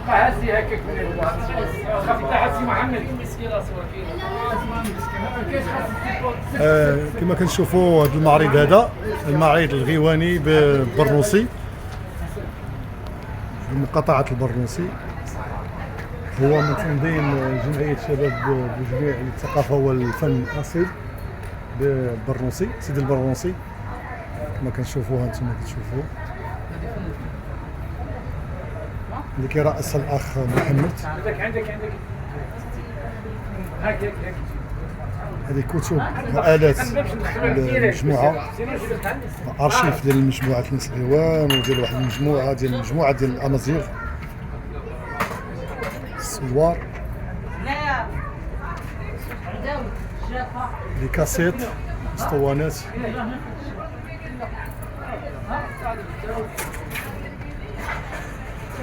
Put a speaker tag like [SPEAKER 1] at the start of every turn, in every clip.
[SPEAKER 1] هزي هكاك من خاف تاع سي محمد
[SPEAKER 2] كما كنشوفوا هذا المعرض، هذا المعرض الغيواني بالبرنوسي، بمقاطعة البرنوسي. هو من تنظيم جمعية شباب بوجميع للثقافة والفن الأصيل بالبرنوسي، سيدي البرنوسي. كما كنشوفوها انتم كتشوفوا اللي كيرأسها الأخ محمد.
[SPEAKER 1] عندك هكاك
[SPEAKER 2] هذه كتب وآلات المجموعة، أرشيف ديال مجموعة ناس الغيوان وديال واحد المجموعة ديال الأمازيغ، السوار، لي كاسيت، اسطوانات.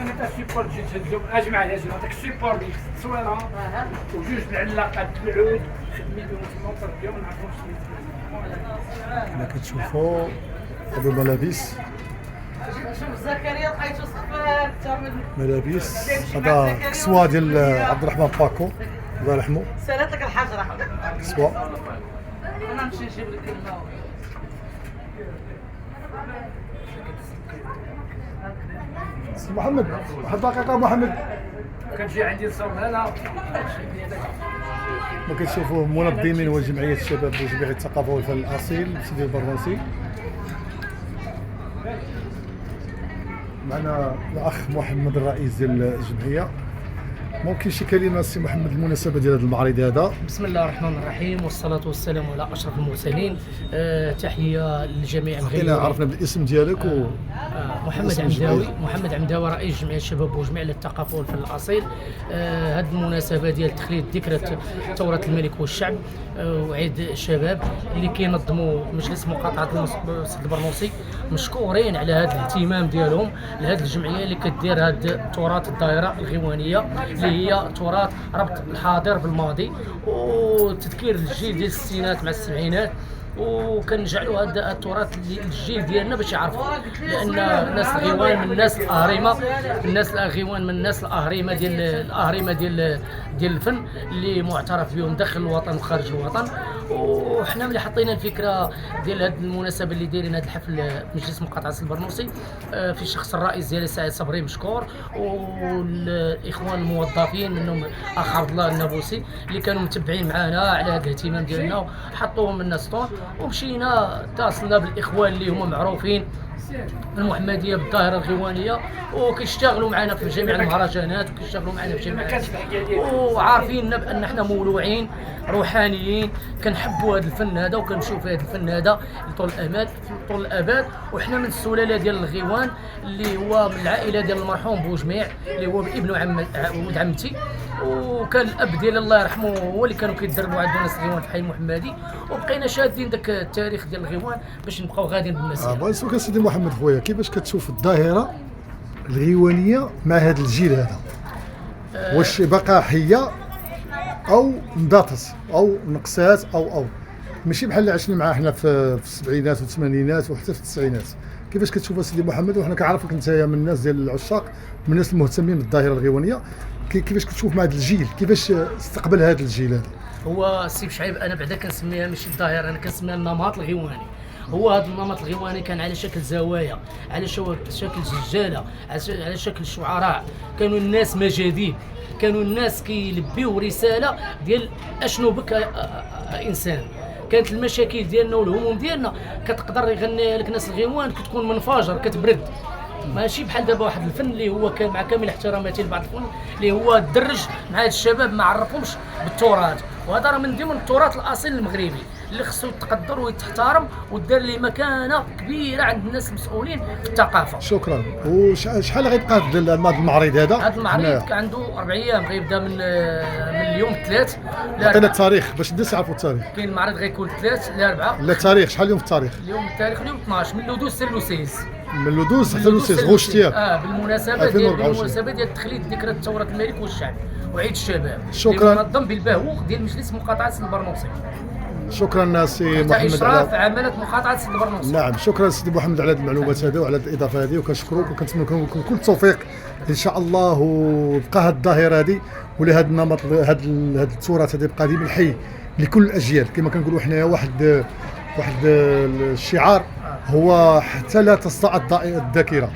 [SPEAKER 1] انا تا سيبور جيت تهزو اجمع لازم هذاك السيبور ديال التصويره وجوج العلاقات العود خدمي بهم تما وتربيهم نعرفوا شنو.
[SPEAKER 2] كما كتشوفوا هادو ملابس،
[SPEAKER 3] زكريا لقيتو صفار تعمل
[SPEAKER 2] ملابس. هذا كسوة ديال عبد الرحمن باكو الله يرحمه،
[SPEAKER 3] سالت لك الحجره.
[SPEAKER 2] كسوة.
[SPEAKER 3] انا نمشي نجيب لك الماء.
[SPEAKER 2] سي محمد واحد دقيقة محمد.
[SPEAKER 1] كنجي عندي نصور هنا
[SPEAKER 2] ما كتشوفوا منظمين هو جمعية الشباب وجمعية الثقافة والفن الأصيل سيدي البرنوسي. معنا الأخ محمد الرئيس ديال الجمعية. ممكن شي كلمة سي محمد المناسبة ديال هذا المعرض هذا؟
[SPEAKER 4] بسم الله الرحمن الرحيم والصلاة والسلام على أشرف المرسلين. تحية للجميع
[SPEAKER 2] الغيوانيين. عرفنا بالاسم ديالك
[SPEAKER 4] محمد عمداوي. محمد عمداوي رئيس جمعية الشباب وجميع للثقافة والفن الأصيل. هذه المناسبة ديال تخليد ذكرى ثورة الملك والشعب وعيد الشباب اللي كينظموا مجلس مقاطعة سيدي البرنوسي، مشكورين على هذا الاهتمام ديالهم لهذه الجمعية اللي كدير هذا التراث الدائرة الغيوانية اللي هي تراث ربط الحاضر بالماضي وتذكير الجيل ديال الستينات مع السبعينات، وكنجعلوا هذا التراث للجيل ديالنا باش يعرفوا، لان الناس الغيوان من الناس الاهرمه، الناس الغيوان من الناس الاهرمه ديال الفن اللي معترف بهم داخل الوطن وخارج الوطن. وحنا ملي حطينا الفكره ديال هذه المناسبه اللي دايرين هذا الحفل مجلس مقاطعه سيدي البرنوسي في شخص الرئيس ديالي سعيد صبري مشكور، والاخوان الموظفين منهم اخ عبد الله النابوسي اللي كانوا متبعين معنا على هذا الاهتمام ديالنا، وحطوهم من السطون ومشينا اتصلنا بالاخوان اللي هما معروفين المحمديه بالظاهره الغيوانيه وكيشتغلوا معنا في جميع المهرجانات وكيشتغلوا معنا في جميع وعارفين بان احنا مولوعين روحانيين كنحبوا هذا الفن هذا وكنمشيو في هذا الفن هذا لطول الامد طول الابد. وحنا من السلاله ديال الغيوان اللي هو من العائله ديال المرحوم بوجميع اللي هو ابن ولد عمتي، وكان الاب ديال الله يرحمه هو اللي كانوا كيدربوا عندنا ناس الغيوان في حي المحمدي، وبقينا شادين داك التاريخ ديال الغيوان باش نبقاو غاديين بالمسيره.
[SPEAKER 2] بغيت نسولك سيدي محمد خويا، كيفاش كتشوف الظاهره الغيوانيه مع هذا الجيل هذا؟ واش باقا حيه او انضطت او نقصات او ماشي بحال اللي عشنا معاه حنا في السبعينات والثمانينات وحتى في التسعينات؟ كيفاش كتشوفها سيدي محمد؟ وحنا كنعرفك انت من الناس ديال العشاق، من الناس المهتمين بالظاهره الغيوانيه، كيفاش كتشوف مع هذا الجيل؟ كيفاش استقبل هذا الجيل هذا؟
[SPEAKER 4] هو السي شعيب انا بعدا كنسميها ماشي الظاهره، انا كنسميها النمط الغيواني. هو هذا النمط الغيواني كان على شكل زوايا، على شكل سجاله، على شكل شعراء، كانوا الناس مجاديب، كانوا الناس كيلبيو رساله ديال اشنو بك انسان. كانت المشاكل ديالنا والهموم ديالنا كتقدر يغنيها لك ناس الغيوان كتكون منفجر كتبرد، ماشي بحال دابا واحد الفن اللي هو كان مع كامل احتراماتي لبعض الفن اللي هو درج مع هاد الشباب ما عرفهمش بالتراث، وهذا راه من ضمن التراث الاصيل المغربي اللي خصو يتقدر ويتحترم ودار ليه مكانه كبيره عند الناس المسؤولين في الثقافه.
[SPEAKER 2] شكرا. وشحال غيبقى هذا المعرض هذا؟
[SPEAKER 4] هذا المعرض عنده 4 ايام، غيبدا من اليوم 3.
[SPEAKER 2] عطينا التاريخ باش الناس يعرفوا التاريخ.
[SPEAKER 4] كاين المعرض غيكون 3 ل 4.
[SPEAKER 2] لا التاريخ شحال اليوم في التاريخ؟
[SPEAKER 4] اليوم 12 من لودوس حتى لوسيس.
[SPEAKER 2] من لودوس حتى لوسيس غوشتياب.
[SPEAKER 4] بالمناسبه ديال تخليد ذكرى ثوره الملك والشعب وعيد الشباب.
[SPEAKER 2] شكرا.
[SPEAKER 4] منظم بالبهوق ديال مجلس مقاطعه سيدي البرنوسي.
[SPEAKER 2] شكرا سي
[SPEAKER 4] تحت
[SPEAKER 2] محمد
[SPEAKER 4] اشراف
[SPEAKER 2] على
[SPEAKER 4] عماله مقاطعه سيد البرنوس.
[SPEAKER 2] نعم شكرا سيدي محمد على هذه المعلومات هذه وعلى هذه الاضافه هذه، وكنشكروك وكنتمنى لكم كل التوفيق ان شاء الله، وبقى هذه الظاهره هذه ولا هذا النمط هذا التراث هذا يبقى ديما الحي لكل الاجيال. كما كنقولوا حنايا واحد الشعار هو حتى لا تصدع الذاكره،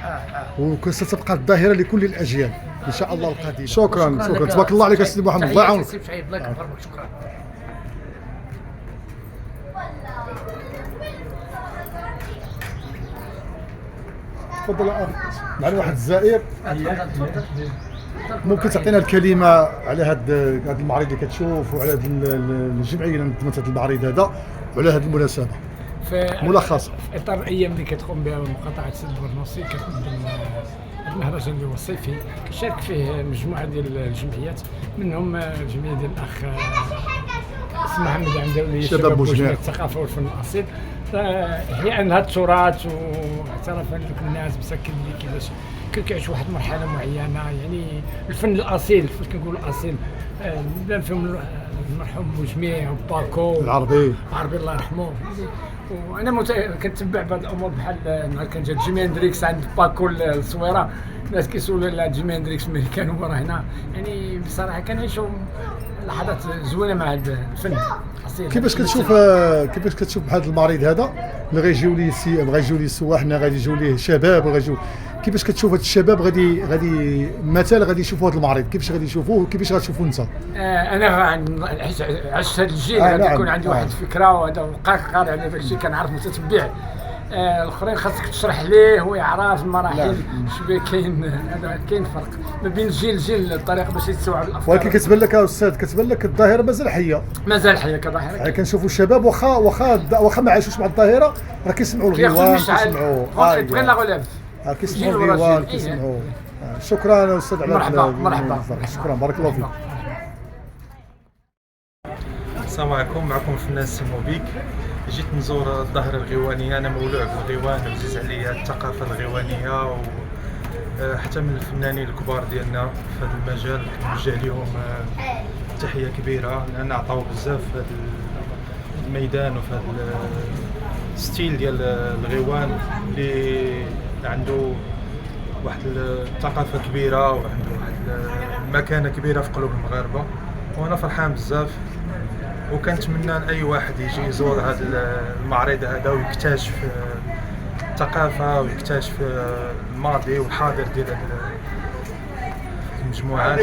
[SPEAKER 2] وستبقى الظاهره لكل الاجيال ان شاء الله القادمه. شكرا تبارك الله عليك سيدي محمد، الله يعاونك.
[SPEAKER 4] شكرا.
[SPEAKER 2] تفضل معنا واحد الزائر، ممكن تعطينا الكلمه على هذا المعرض اللي كتشوف وعلى هذه الجمعيه اللي نظمت هذا المعرض هذا وعلى هذه المناسبه ملخصه
[SPEAKER 1] في اطار الايام اللي كتقوم بها مقاطعه سيد البرنوسي، كتنظم المهرجان اللي هو الصيفي كيشارك فيه مجموعه ديال الجمعيات، منهم الجمعيه ديال الاخ اسمه محمد عمداوي
[SPEAKER 2] شباب بوجميع
[SPEAKER 1] الثقافه والفن الاصيل، فاحياء هذا التراث واعتراف لك الناس مساكن اللي كيفاش كيعيشوا واحد المرحله معينه. يعني الفن الاصيل فاش كنقول الاصيل بان فيهم المرحوم بوجميع وباكو
[SPEAKER 2] العربي
[SPEAKER 1] الله يرحمه. وانا كنتبع بعض الامور بحال نهار كان جا جيمي هندريكس عند باكو الصويره، الناس كيسولوا على جيمي هندريكس ملي كان هو راه هنا. يعني بصراحه كنعيشوا لحظات زوينه مع هذا الفن الاصيل.
[SPEAKER 2] كيفاش كتشوف بهذا المعرض هذا اللي غيجيو ليه غيجيو ليه السواح، غادي يجيو ليه شباب وغيجيو، كيفاش كتشوف هاد الشباب غادي مثلا غادي يشوفوا هذا المعرض، كيفاش غادي يشوفوه وكيفاش غتشوفوا انت؟
[SPEAKER 1] انا عشت هذا الجيل غادي يكون عندي واحد الفكره، وهذا وقاك قاري على هذا الشيء كنعرف متتبع. الاخرين خاصك تشرح ليه هو يعرف المراحل شويه. كاين فرق ما بين الجيل لجيل الطريقه باش يتسوع بالافكار.
[SPEAKER 2] ولكن كتبان لك استاذ، كتبان لك الظاهره مازال حيه
[SPEAKER 1] كظاهره.
[SPEAKER 2] يعني كنشوفوا الشباب واخا ما عاشوش مع الظاهره راه كيسمعوا الغيوان، كيسمعوا
[SPEAKER 1] تبغي لا غلاب
[SPEAKER 2] كيسمعوا الغيوان كيسمعوا. شكرا استاذ على
[SPEAKER 1] مرحبا.
[SPEAKER 2] شكرا بارك الله فيك.
[SPEAKER 5] السلام عليكم، معكم الفنان سيموبيك. جيت نزور الظاهرة الغيوانية، أنا مولوع بالغيوان وعزيز عليا الثقافة الغيوانية، وحتى من الفنانين الكبار ديالنا في هذا المجال كنوجه لهم تحية كبيرة، لأن عطاو بزاف في هذا الميدان وفي هذا الستيل ديال الغيوان اللي عنده واحد الثقافة كبيرة وعنده واحد المكانة كبيرة في قلوب المغاربة، وأنا فرحان بزاف. وكنتمنى لاي واحد يجي يزور هذا المعرض هذا ويكتشف الثقافه ويكتشف الماضي والحاضر ديال المجموعات،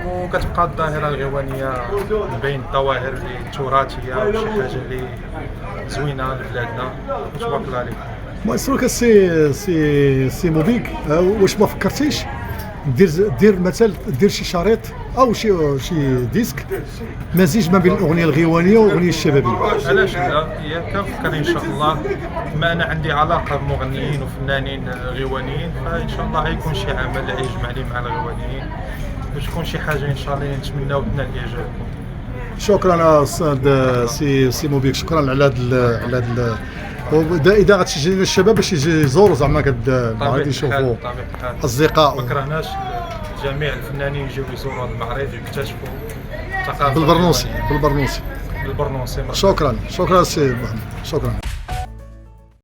[SPEAKER 5] وكتبقى الظاهره الغيوانيه من بين الظواهر اللي التراثيه وشي حاجه اللي زوينه لبلادنا. تبارك الله عليكم.
[SPEAKER 2] ما يسرك سي موبيك، واش ما فكرتيش دير مثلا شي شريط او شي ديسك مزيج ما بين الاغنيه الغيوانيه والاغنيه الشبابيه؟
[SPEAKER 5] علاش لا؟ هي كنفكر ان شاء الله، بما انا عندي علاقه بمغنيين وفنانين غيوانيين، فان شاء الله غيكون شي عمل اللي يجمعني مع الغيوانيين وتكون شي حاجه ان شاء الله نتمناو تنال اعجابكم.
[SPEAKER 2] شكرا استاذ سي موبيك، شكرا على هذا اذا غتشجع لنا الشباب باش يزوروا زعما المعرض يشوفوا اصدقاء.
[SPEAKER 5] ما كرهناش جميع الفنانين يجيو يزوروا هذا المعرض ويكتشفوا الثقافه
[SPEAKER 2] بالبرنوسي.
[SPEAKER 5] بالبرنوسي.
[SPEAKER 2] شكرا سي محمد، شكرا.